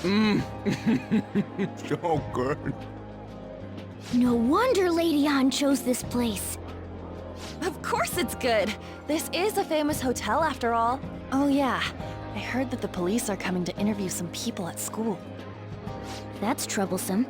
So good. No wonder Lady An chose this place. Of course it's good. This is a famous hotel after all. Oh yeah, I heard that the police are coming to interview some people at school. That's troublesome.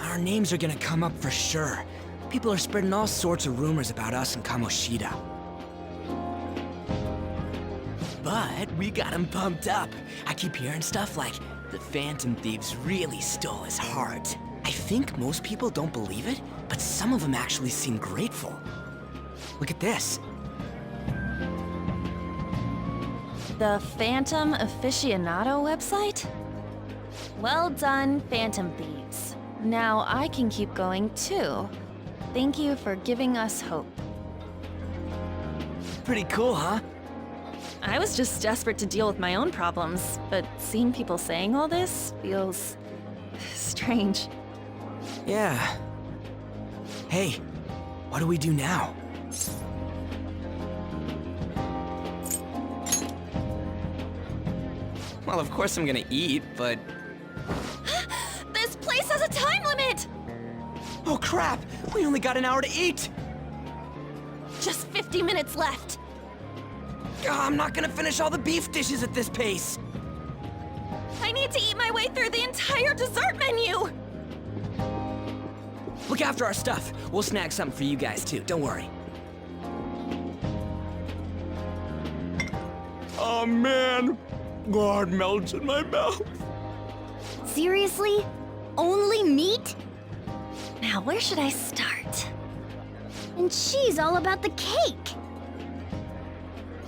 Our names are gonna come up for sure. People are spreading all sorts of rumors about us and Kamoshida. But we got him pumped up. I keep hearing stuff like, the Phantom Thieves really stole his heart. I think most people don't believe it, but some of them actually seem grateful. Look at this. The Phantom Aficionado website? Well done, Phantom Thieves. Now I can keep going too. Thank you for giving us hope. Pretty cool, huh? I was just desperate to deal with my own problems, but seeing people saying all this feels strange. Yeah. Hey, what do we do now? Well, of course I'm gonna eat, but... This place has a time limit! Oh crap! We only got an hour to eat! Just 50 minutes left. I'm not gonna finish all the beef dishes at this pace! I need to eat my way through the entire dessert menu! Look after our stuff. We'll snag something for you guys too, don't worry. Oh man, God melts in my mouth. Seriously? Only meat? Now, where should I start? And she's all about the cake.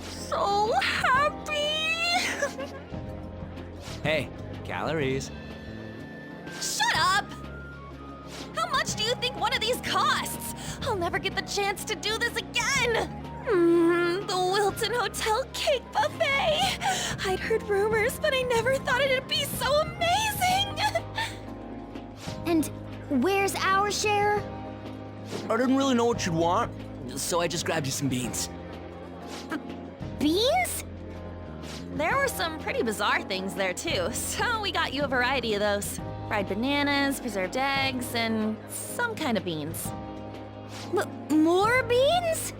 So happy! Hey, calories. Shut up! How much do you think one of these costs? I'll never get the chance to do this again! The Wilton Hotel Cake Buffet! I'd heard rumors, but I never thought it'd be so amazing! And where's our share? I didn't really know what you'd want, so I just grabbed you some beans. Beans? There were some pretty bizarre things there too, so we got you a variety of those. Fried bananas, preserved eggs, and some kind of beans. More beans?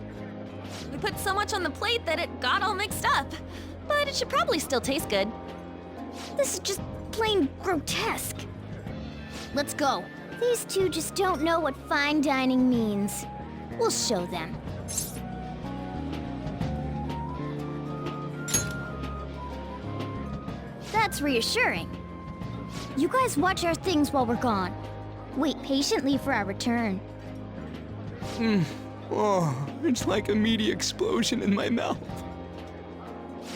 We put so much on the plate that it got all mixed up. But it should probably still taste good. This is just plain grotesque. Let's go. These two just don't know what fine dining means. We'll show them. That's reassuring. You guys watch our things while we're gone. Wait patiently for our return. Oh, it's like a meaty explosion in my mouth.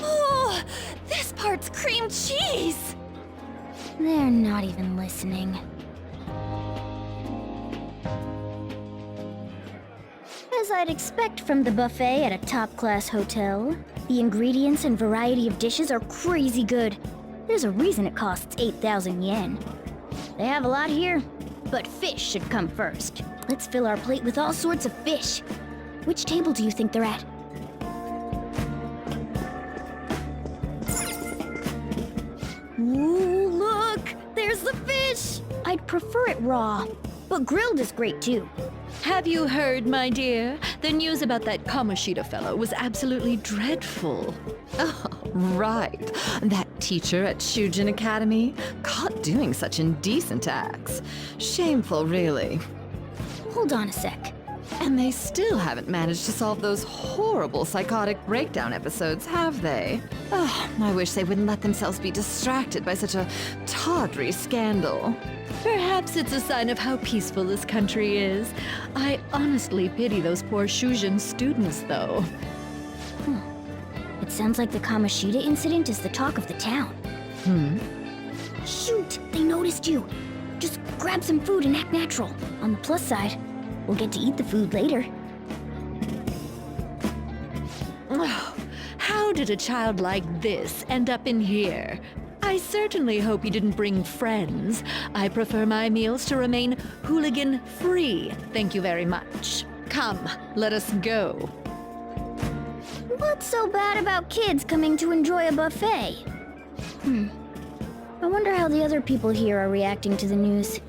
Oh, this part's cream cheese! They're not even listening. As I'd expect from the buffet at a top-class hotel, the ingredients and variety of dishes are crazy good. There's a reason it costs 8,000 yen. They have a lot here, but fish should come first. Let's fill our plate with all sorts of fish. Which table do you think they're at? Ooh, look! There's the fish! I'd prefer it raw, but grilled is great too. Have you heard, my dear? The news about that Kamoshida fellow was absolutely dreadful. Oh, right. That teacher at Shujin Academy, caught doing such indecent acts. Shameful, really. Hold on a sec. And they still haven't managed to solve those horrible psychotic breakdown episodes, have they? Oh, I wish they wouldn't let themselves be distracted by such a tawdry scandal. Perhaps it's a sign of how peaceful this country is. I honestly pity those poor Shujin students, though. It sounds like the Kamoshida incident is the talk of the town. Shoot! They noticed you! Just grab some food and act natural. On the plus side, we'll get to eat the food later. Oh, how did a child like this end up in here? I certainly hope you didn't bring friends. I prefer my meals to remain hooligan-free. Thank you very much. Come, let us go. What's so bad about kids coming to enjoy a buffet? I wonder how the other people here are reacting to the news.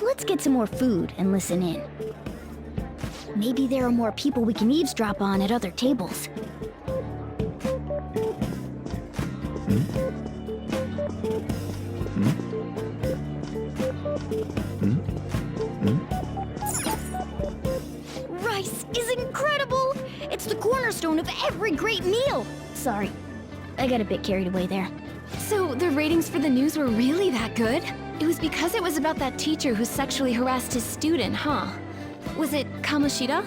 Let's get some more food and listen in. Maybe there are more people we can eavesdrop on at other tables. Rice is incredible! It's the cornerstone of every great meal! Sorry, I got a bit carried away there. So the ratings for the news were really that good? It was because it was about that teacher who sexually harassed his student, huh? Was it Kamoshida?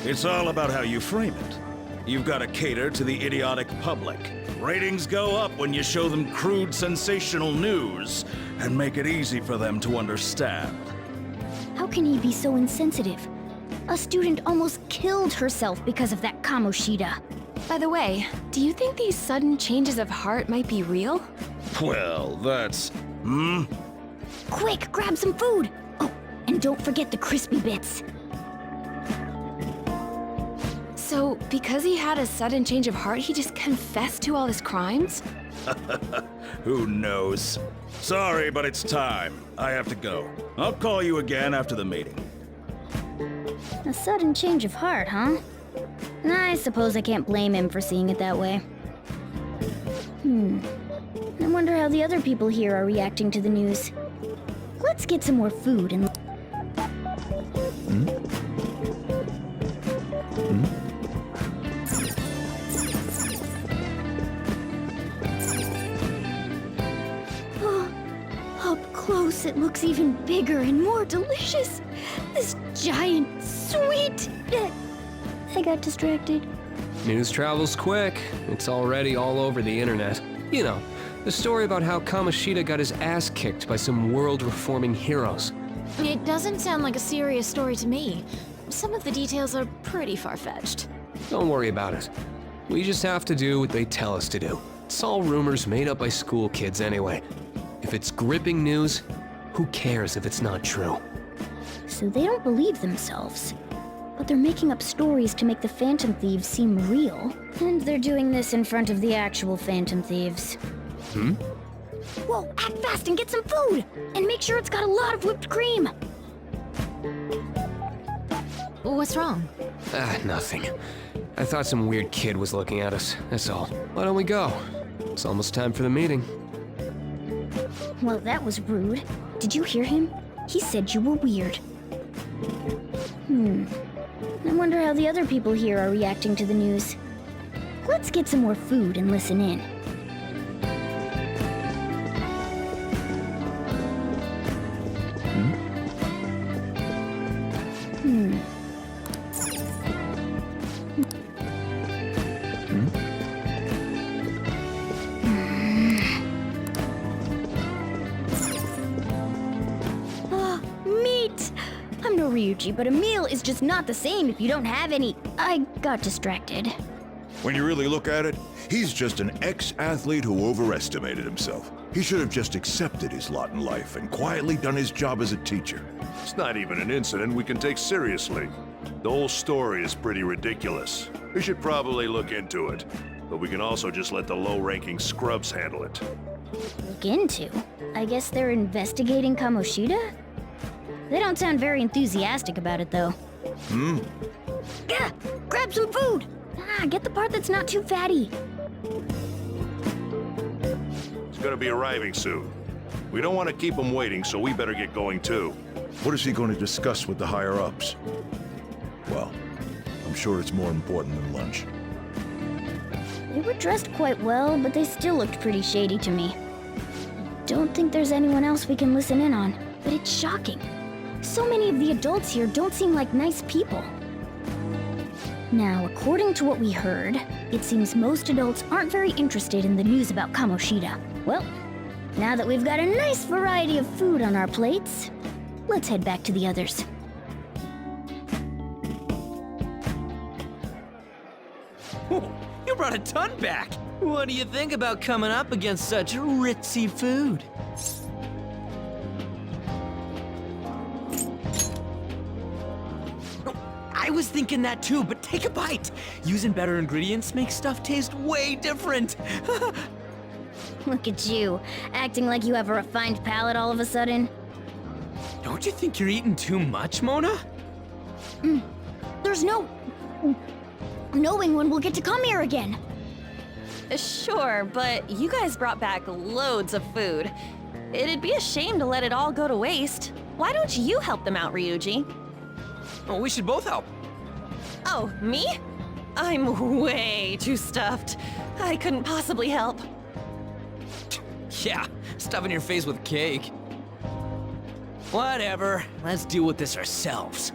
It's all about how you frame it. You've got to cater to the idiotic public. Ratings go up when you show them crude, sensational news and make it easy for them to understand. How can he be so insensitive? A student almost killed herself because of that Kamoshida. By the way, do you think these sudden changes of heart might be real? Well, that's... Quick, grab some food! Oh, and don't forget the crispy bits. So, because he had a sudden change of heart, he just confessed to all his crimes? Who knows? Sorry, but it's time. I have to go. I'll call you again after the meeting. A sudden change of heart, huh? I suppose I can't blame him for seeing it that way. I wonder how the other people here are reacting to the news. Let's get some more food and... Oh, up close it looks even bigger and more delicious. This giant, sweet... I got distracted. News travels quick. It's already all over the internet. You know, the story about how Kamoshida got his ass kicked by some world-reforming heroes. It doesn't sound like a serious story to me. Some of the details are pretty far-fetched. Don't worry about it. We just have to do what they tell us to do. It's all rumors made up by school kids anyway. If it's gripping news, who cares if it's not true? So they don't believe themselves. But they're making up stories to make the Phantom Thieves seem real. And they're doing this in front of the actual Phantom Thieves. Whoa, act fast and get some food! And make sure it's got a lot of whipped cream! What's wrong? Nothing. I thought some weird kid was looking at us, that's all. Why don't we go? It's almost time for the meeting. Well, that was rude. Did you hear him? He said you were weird. I wonder how the other people here are reacting to the news. Let's get some more food and listen in. Meat! I'm no Ryuji, but a meal is just not the same if you don't have any. I got distracted. When you really look at it, he's just an ex-athlete who overestimated himself. He should have just accepted his lot in life and quietly done his job as a teacher. It's not even an incident we can take seriously. The whole story is pretty ridiculous. We should probably look into it. But we can also just let the low-ranking scrubs handle it. Look into? I guess they're investigating Kamoshida? They don't sound very enthusiastic about it, though. Gah! Grab some food! Get the part that's not too fatty. It's gonna be arriving soon. We don't want to keep him waiting, so we better get going too. What is he going to discuss with the higher-ups? Well, I'm sure it's more important than lunch. They were dressed quite well, but they still looked pretty shady to me. I don't think there's anyone else we can listen in on, but it's shocking. So many of the adults here don't seem like nice people. Now, according to what we heard, it seems most adults aren't very interested in the news about Kamoshida. Well, now that we've got a nice variety of food on our plates, let's head back to the others. You brought a ton back. What do you think about coming up against such ritzy food? I was thinking that too, but take a bite. Using better ingredients makes stuff taste way different. Look at you, acting like you have a refined palate all of a sudden. Don't you think you're eating too much, Mona? There's no knowing when we'll get to come here again. Sure, but you guys brought back loads of food. It'd be a shame to let it all go to waste. Why don't you help them out, Ryuji? Oh, we should both help. Oh, me? I'm way too stuffed. I couldn't possibly help. Yeah, stuffing your face with cake. Whatever, let's deal with this ourselves.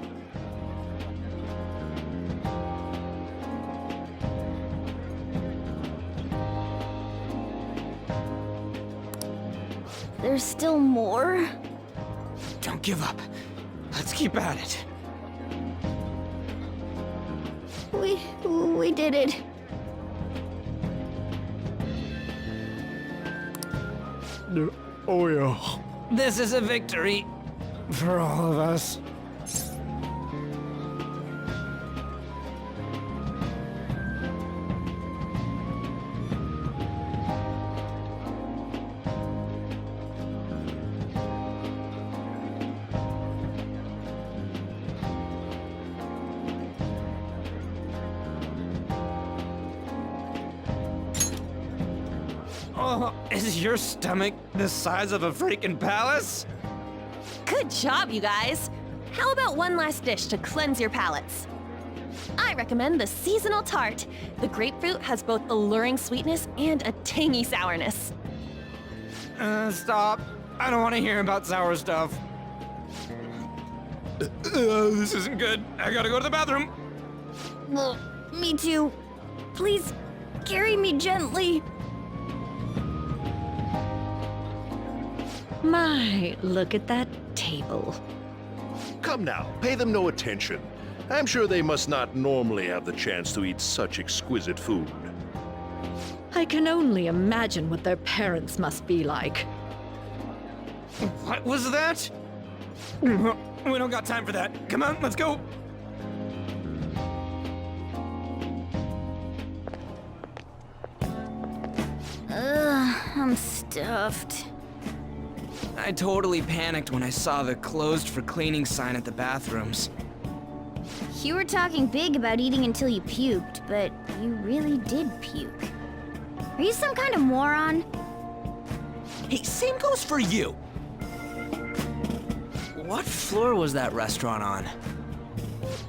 There's still more? Don't give up. Let's keep at it. We did it. Oh yeah, This is a victory. for all of us. Oh, is your stomach the size of a freaking palace? Good job, you guys. How about one last dish to cleanse your palates? I recommend the seasonal tart. The grapefruit has both alluring sweetness and a tangy sourness. Stop. I don't want to hear about sour stuff. This isn't good. I gotta go to the bathroom. Well, me too. Please, carry me gently. My, look at that table. Come now, pay them no attention. I'm sure they must not normally have the chance to eat such exquisite food. I can only imagine what their parents must be like. What was that? We don't got time for that. Come on, let's go. I'm stuffed. I totally panicked when I saw the closed for cleaning sign at the bathrooms. You were talking big about eating until you puked, but you really did puke. Are you some kind of moron? Hey, same goes for you. What floor was that restaurant on?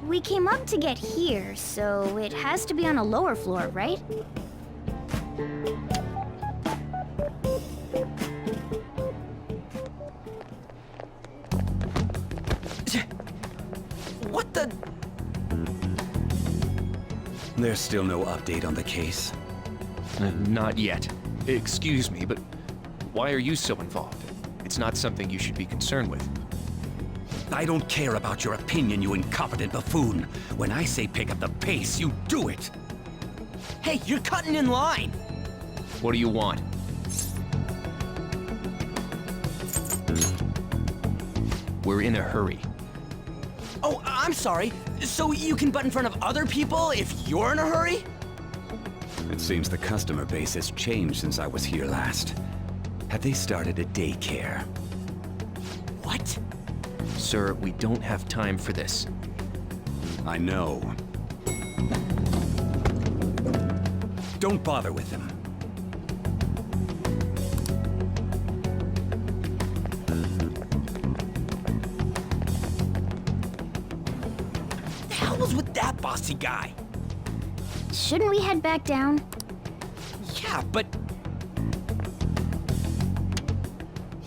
We came up to get here, so it has to be on a lower floor, right? What the? There's still no update on the case. Not yet. Excuse me, but why are you so involved? It's not something you should be concerned with. I don't care about your opinion, you incompetent buffoon. When I say pick up the pace, you do it. Hey, you're cutting in line. What do you want? We're in a hurry. Oh, I'm sorry. So you can butt in front of other people if you're in a hurry? It seems the customer base has changed since I was here last. Have they started a daycare? What? Sir, we don't have time for this. I know. Don't bother with them. The hell was with that bossy guy? Shouldn't we head back down? Yeah, but...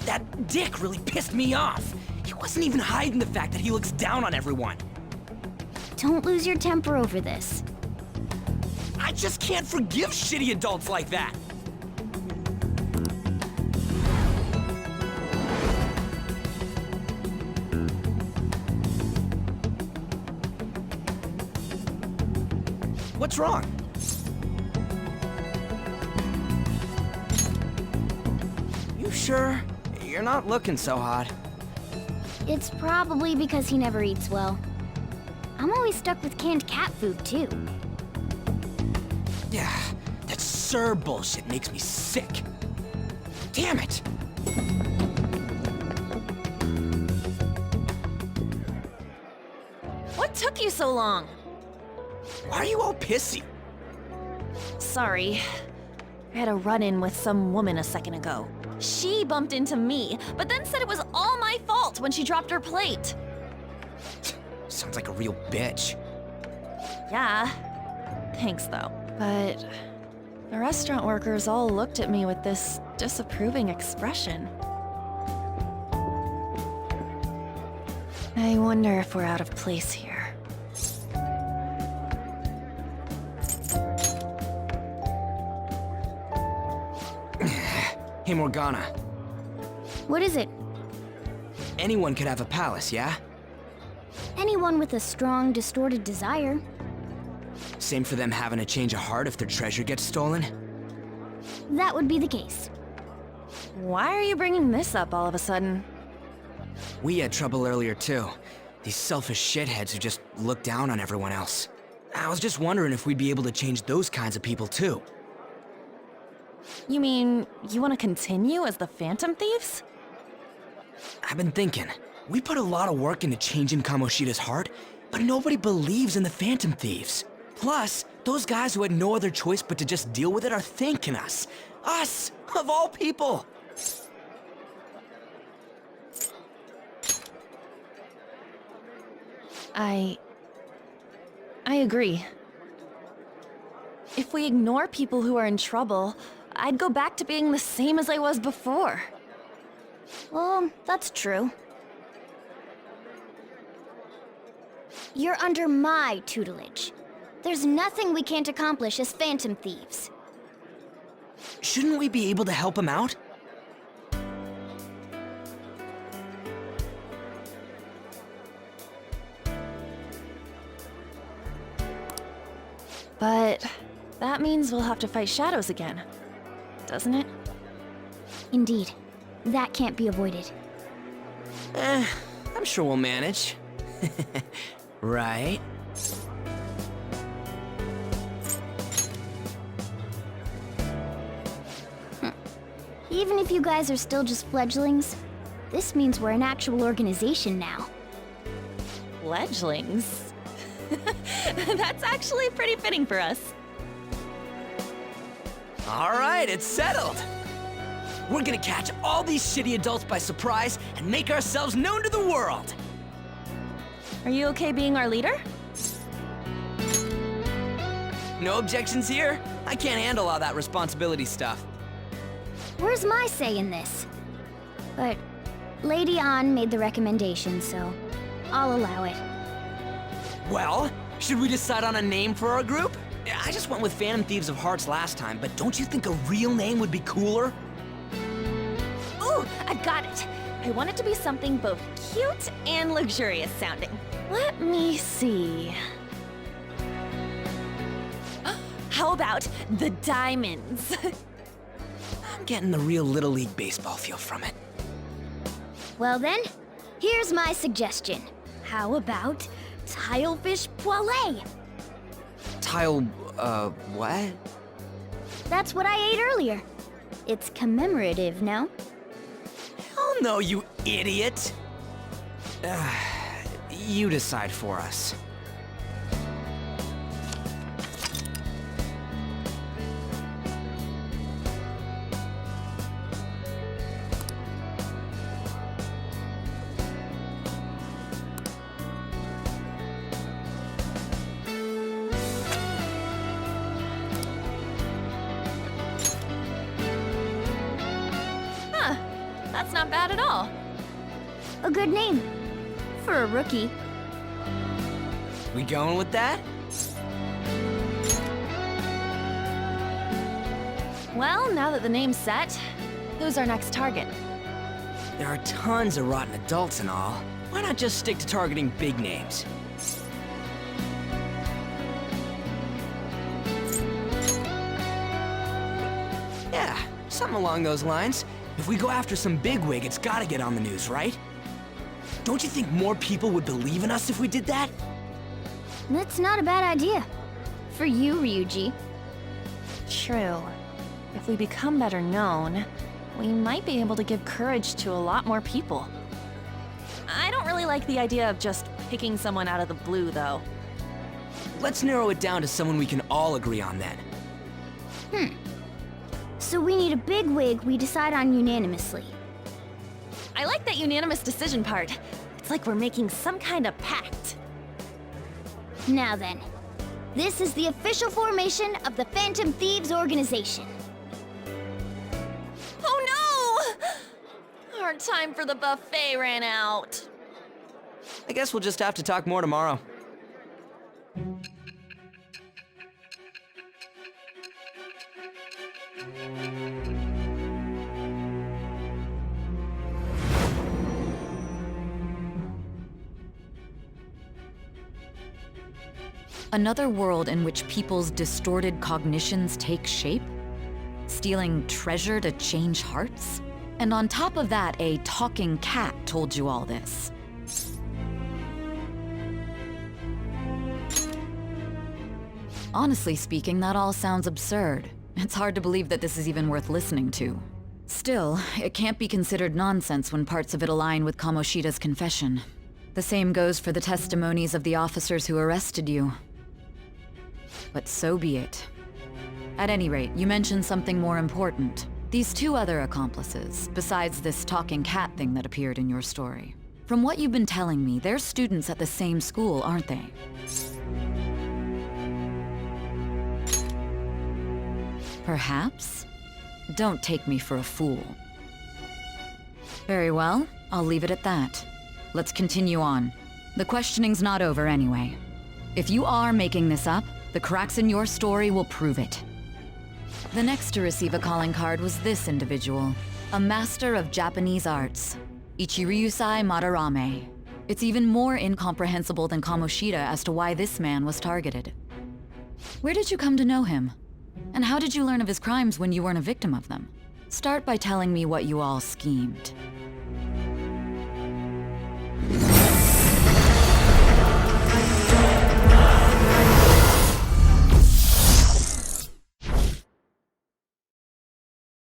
that dick really pissed me off. He wasn't even hiding the fact that he looks down on everyone. Don't lose your temper over this. I just can't forgive shitty adults like that. What's wrong? You sure? You're not looking so hot. It's probably because he never eats well. I'm always stuck with canned cat food, too. Yeah, that Sir bullshit makes me sick. Damn it! What took you so long? Why are you all pissy? Sorry. I had a run-in with some woman a second ago. She bumped into me, but then said it was all my fault when she dropped her plate. Sounds like a real bitch. Yeah. Thanks, though. But the restaurant workers all looked at me with this disapproving expression. I wonder if we're out of place here. Hey, Morgana. What is it? Anyone could have a palace, yeah? Anyone with a strong, distorted desire. Same for them having a change of heart if their treasure gets stolen? That would be the case. Why are you bringing this up all of a sudden? We had trouble earlier, too. These selfish shitheads who just look down on everyone else. I was just wondering if we'd be able to change those kinds of people, too. You mean, you want to continue as the Phantom Thieves? I've been thinking. We put a lot of work into changing Kamoshida's heart, but nobody believes in the Phantom Thieves. Plus, those guys who had no other choice but to just deal with it are thanking us. Us, of all people! I agree. If we ignore people who are in trouble, I'd go back to being the same as I was before. Well, that's true. You're under my tutelage. There's nothing we can't accomplish as Phantom Thieves. Shouldn't we be able to help him out? But that means we'll have to fight shadows again, doesn't it? Indeed. That can't be avoided. I'm sure we'll manage. Right? Even if you guys are still just fledglings, this means we're an actual organization now. Fledglings? That's actually pretty fitting for us. All right, it's settled. We're gonna catch all these shitty adults by surprise and make ourselves known to the world. Are you okay being our leader? No objections here. I can't handle all that responsibility stuff. Where's my say in this? But Lady An made the recommendation, so I'll allow it. Well, should we decide on a name for our group? I just went with Phantom Thieves of Hearts last time, but don't you think a real name would be cooler? Ooh, I've got it. I want it to be something both cute and luxurious sounding. Let me see. How about the Diamonds? I'm getting the real Little League Baseball feel from it. Well then, here's my suggestion. How about Tilefish Poêlée? What? That's what I ate earlier. It's commemorative, no? Oh no, you idiot! You decide for us. That's not bad at all. A good name. For a rookie. We going with that? Well, now that the name's set, who's our next target? There are tons of rotten adults and all. Why not just stick to targeting big names? Yeah, something along those lines. If we go after some bigwig, it's gotta get on the news, right? Don't you think more people would believe in us if we did that? That's not a bad idea. For you, Ryuji. True. If we become better known, we might be able to give courage to a lot more people. I don't really like the idea of just picking someone out of the blue, though. Let's narrow it down to someone we can all agree on then. So we need a big wig we decide on unanimously. I like that unanimous decision part. It's like we're making some kind of pact. Now then, this is the official formation of the Phantom Thieves organization. Oh no! Our time for the buffet ran out. I guess we'll just have to talk more tomorrow. Another world in which people's distorted cognitions take shape? Stealing treasure to change hearts? And on top of that, a talking cat told you all this. Honestly speaking, that all sounds absurd. It's hard to believe that this is even worth listening to. Still, it can't be considered nonsense when parts of it align with Kamoshida's confession. The same goes for the testimonies of the officers who arrested you. But so be it. At any rate, you mentioned something more important. These two other accomplices, besides this talking cat thing that appeared in your story. From what you've been telling me, they're students at the same school, aren't they? Perhaps? Don't take me for a fool. Very well, I'll leave it at that. Let's continue on. The questioning's not over anyway. If you are making this up, the cracks in your story will prove it. The next to receive a calling card was this individual, a master of Japanese arts, Ichiryusai Madarame. It's even more incomprehensible than Kamoshida as to why this man was targeted. Where did you come to know him? And how did you learn of his crimes when you weren't a victim of them? Start by telling me what you all schemed.